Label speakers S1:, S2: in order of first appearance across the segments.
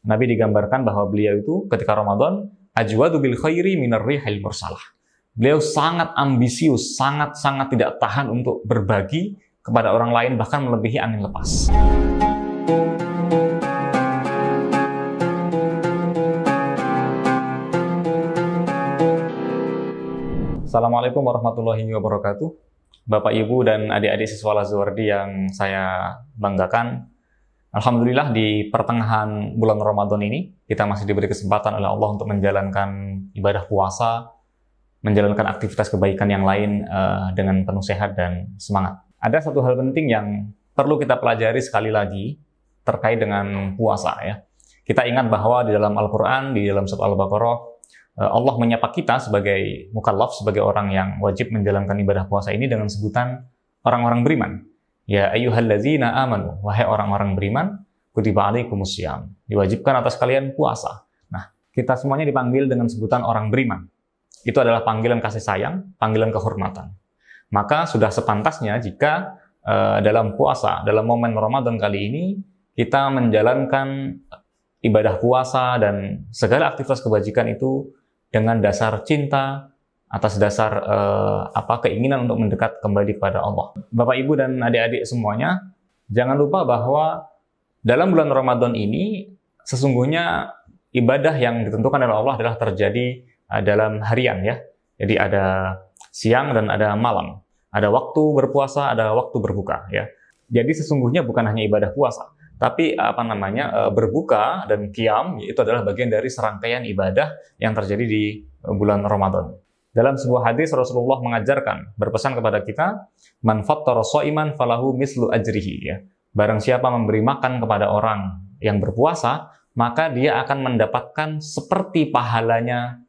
S1: Nabi digambarkan bahwa beliau itu ketika Ramadan ajwadu bil khairi minar rihil mursalah. Beliau sangat ambisius, sangat tidak tahan untuk berbagi kepada orang lain, bahkan melebihi angin lepas. Assalamualaikum warahmatullahi wabarakatuh. Bapak, Ibu, dan adik-adik siswa Al-Azwardi yang saya banggakan. Alhamdulillah di pertengahan bulan Ramadan ini, kita masih diberi kesempatan oleh Allah untuk menjalankan ibadah puasa, menjalankan aktivitas kebaikan yang lain dengan penuh sehat dan semangat. Ada satu hal penting yang perlu kita pelajari sekali lagi terkait dengan puasa. Ya. Kita ingat bahwa di dalam Al-Quran, di dalam surat Al-Baqarah, Allah menyapa kita sebagai mukallaf, sebagai orang yang wajib menjalankan ibadah puasa ini dengan sebutan orang-orang beriman. Ya ayyuhalladzina amanu, wahai orang-orang beriman, kutiba alaikumussyam, diwajibkan atas kalian puasa. Nah, kita semuanya dipanggil dengan sebutan orang beriman. Itu adalah panggilan kasih sayang, panggilan kehormatan. Maka sudah sepantasnya jika dalam puasa, dalam momen Ramadan kali ini, kita menjalankan ibadah puasa dan segala aktivitas kebajikan itu dengan dasar cinta, atas dasar keinginan untuk mendekat kembali kepada Allah. Bapak, Ibu, dan adik-adik semuanya, jangan lupa bahwa dalam bulan Ramadan ini sesungguhnya ibadah yang ditentukan oleh Allah adalah terjadi dalam harian, ya. Jadi ada siang dan ada malam, ada waktu berpuasa, ada waktu berbuka, ya. Jadi sesungguhnya bukan hanya ibadah puasa, tapi berbuka dan qiyam itu adalah bagian dari serangkaian ibadah yang terjadi di bulan Ramadan. Dalam sebuah hadis Rasulullah mengajarkan, berpesan kepada kita, man fattara sha'iman falahu mislu ajrihi, ya. Barang siapa memberi makan kepada orang yang berpuasa, maka dia akan mendapatkan seperti pahalanya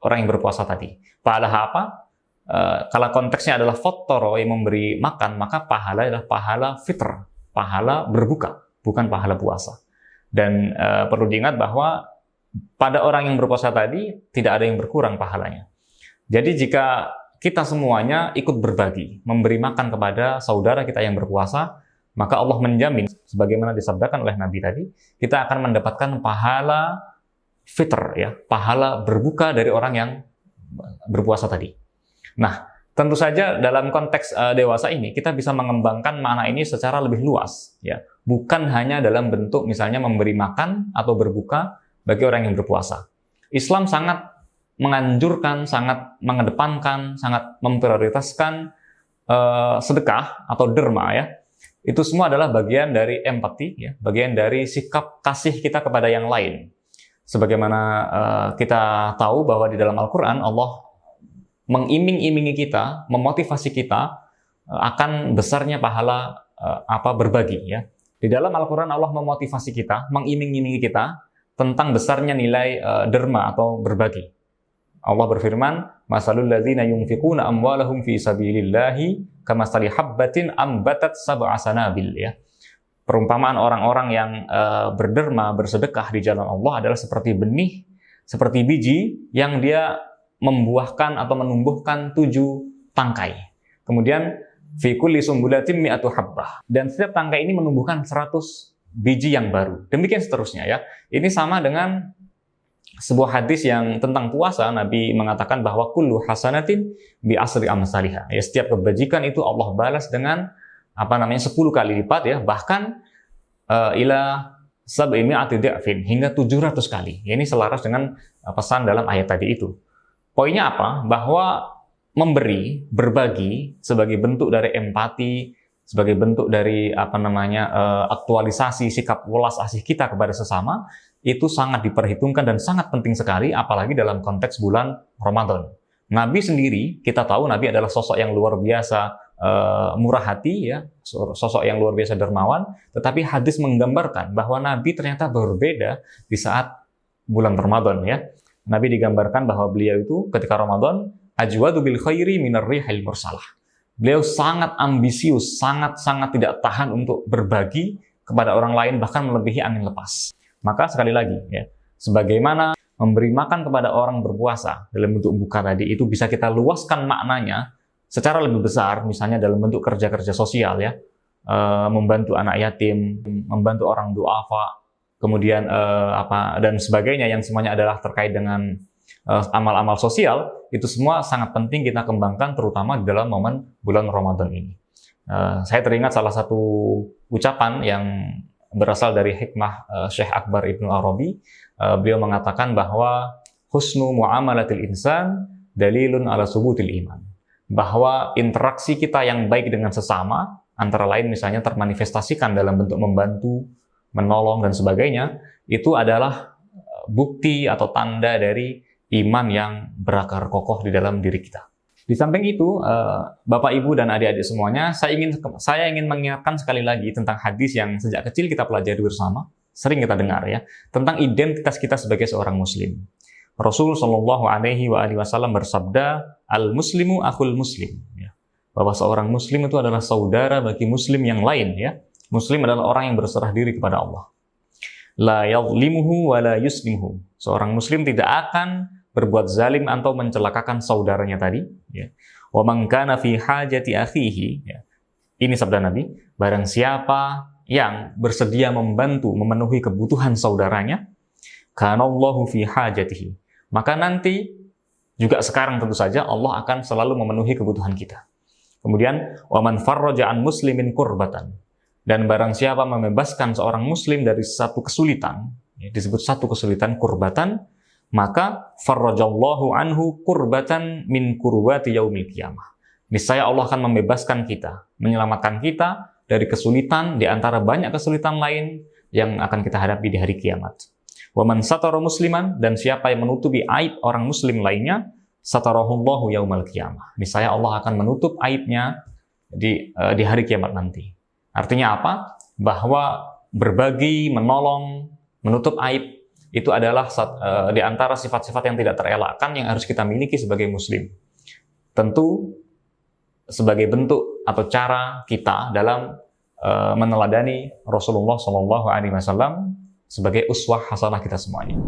S1: orang yang berpuasa tadi. Pahala apa? Kalau konteksnya adalah fattara, yang memberi makan, maka pahala adalah pahala fitr, pahala berbuka, bukan pahala puasa. Dan perlu diingat bahwa pada orang yang berpuasa tadi tidak ada yang berkurang pahalanya. Jadi jika kita semuanya ikut berbagi, memberi makan kepada saudara kita yang berpuasa, maka Allah menjamin, sebagaimana disabdakan oleh Nabi tadi, kita akan mendapatkan pahala fitr, ya, pahala berbuka dari orang yang berpuasa tadi. Nah, tentu saja dalam konteks dewasa ini, kita bisa mengembangkan makna ini secara lebih luas, ya. Bukan hanya dalam bentuk misalnya memberi makan atau berbuka bagi orang yang berpuasa. Islam sangat menganjurkan, sangat mengedepankan, sangat memprioritaskan sedekah atau derma, ya. Itu semua adalah bagian dari empati, ya, bagian dari sikap kasih kita kepada yang lain. Sebagaimana kita tahu bahwa di dalam Al-Quran Allah mengiming-imingi kita, memotivasi kita akan besarnya pahala berbagi, ya. Di dalam Al-Quran Allah memotivasi kita, mengiming-imingi kita tentang besarnya nilai derma atau berbagi. Allah berfirman, masalul ladzina yunfiquna amwalahum fi sabilillahi kamasali habbatin ambatat sab'a sanabil, ya. Perumpamaan orang-orang yang berderma, bersedekah di jalan Allah adalah seperti benih, seperti biji yang dia membuahkan atau menumbuhkan 7 tangkai. Kemudian fi kulli sumbulatin mi'atu habbah, dan setiap tangkai ini menumbuhkan 100 biji yang baru. Demikian seterusnya, ya. Ini sama dengan sebuah hadis yang tentang puasa. Nabi mengatakan bahwa kullu hasanatin bi asri amsalihha. Ya, setiap kebajikan itu Allah balas dengan 10 kali lipat, ya, bahkan ila sab'imi'ati dha'fin, hingga 700 kali. Ya, ini selaras dengan pesan dalam ayat tadi itu. Poinnya apa? Bahwa memberi, berbagi sebagai bentuk dari empati, sebagai bentuk dari aktualisasi sikap welas asih kita kepada sesama, itu sangat diperhitungkan dan sangat penting sekali, apalagi dalam konteks bulan Ramadan. Nabi sendiri, kita tahu Nabi adalah sosok yang luar biasa murah hati, ya, sosok yang luar biasa dermawan, tetapi hadis menggambarkan bahwa Nabi ternyata berbeda di saat bulan Ramadan, ya. Nabi digambarkan bahwa beliau itu ketika Ramadan ajwadu bil khairi minar rihil mursalah. Beliau sangat ambisius, sangat tidak tahan untuk berbagi kepada orang lain, bahkan melebihi angin lepas. Maka sekali lagi, ya, sebagaimana memberi makan kepada orang berpuasa dalam bentuk buka tadi, itu bisa kita luaskan maknanya secara lebih besar, misalnya dalam bentuk kerja-kerja sosial, ya, membantu anak yatim, membantu orang duafa, kemudian dan sebagainya yang semuanya adalah terkait dengan amal-amal sosial, itu semua sangat penting kita kembangkan terutama di dalam momen bulan Ramadan ini. Saya teringat salah satu ucapan yang berasal dari hikmah Syekh Akbar Ibnu Arabi. Beliau mengatakan bahwa husnu muamalatil insan dalilun ala subutil iman. Bahwa interaksi kita yang baik dengan sesama, antara lain misalnya termanifestasikan dalam bentuk membantu, menolong, dan sebagainya, itu adalah bukti atau tanda dari iman yang berakar kokoh di dalam diri kita. Di samping itu, Bapak, Ibu, dan adik-adik semuanya, saya ingin mengingatkan sekali lagi tentang hadis yang sejak kecil kita pelajari bersama, sering kita dengar ya, tentang identitas kita sebagai seorang Muslim. Rasul Shallallahu Alaihi Wasallam bersabda, al-muslimu akhul muslim, ya. Bahwa seorang Muslim itu adalah saudara bagi Muslim yang lain, ya. Muslim adalah orang yang berserah diri kepada Allah. La yadlimuhu wa la yuslimuhu. Seorang Muslim tidak akan berbuat zalim atau mencelakakan saudaranya tadi. Ya. Wa man kana fi hajati akhihi. Ya. Ini sabda Nabi. Barang siapa yang bersedia membantu memenuhi kebutuhan saudaranya, kanallahu fi hajatihi. Maka nanti, juga sekarang tentu saja, Allah akan selalu memenuhi kebutuhan kita. Kemudian, وَمَنْ فَرَّجَ عَنْ مُسْلِمٍ kurbatan. Dan barang siapa membebaskan seorang muslim dari satu kesulitan, ya, disebut satu kesulitan, kurbatan, maka farrajallahu anhu kurbatan min kurbati yaumil qiyamah. Niscaya Allah akan membebaskan kita, menyelamatkan kita dari kesulitan di antara banyak kesulitan lain yang akan kita hadapi di hari kiamat. Wa man satara musliman, dan siapa yang menutupi aib orang muslim lainnya, satarahullahu yaumal qiyamah. Niscaya Allah akan menutup aibnya di hari kiamat nanti. Artinya apa? Bahwa berbagi, menolong, menutup aib itu adalah di antara sifat-sifat yang tidak terelakkan yang harus kita miliki sebagai muslim. Tentu sebagai bentuk atau cara kita dalam meneladani Rasulullah SAW sebagai uswah hasanah kita semuanya.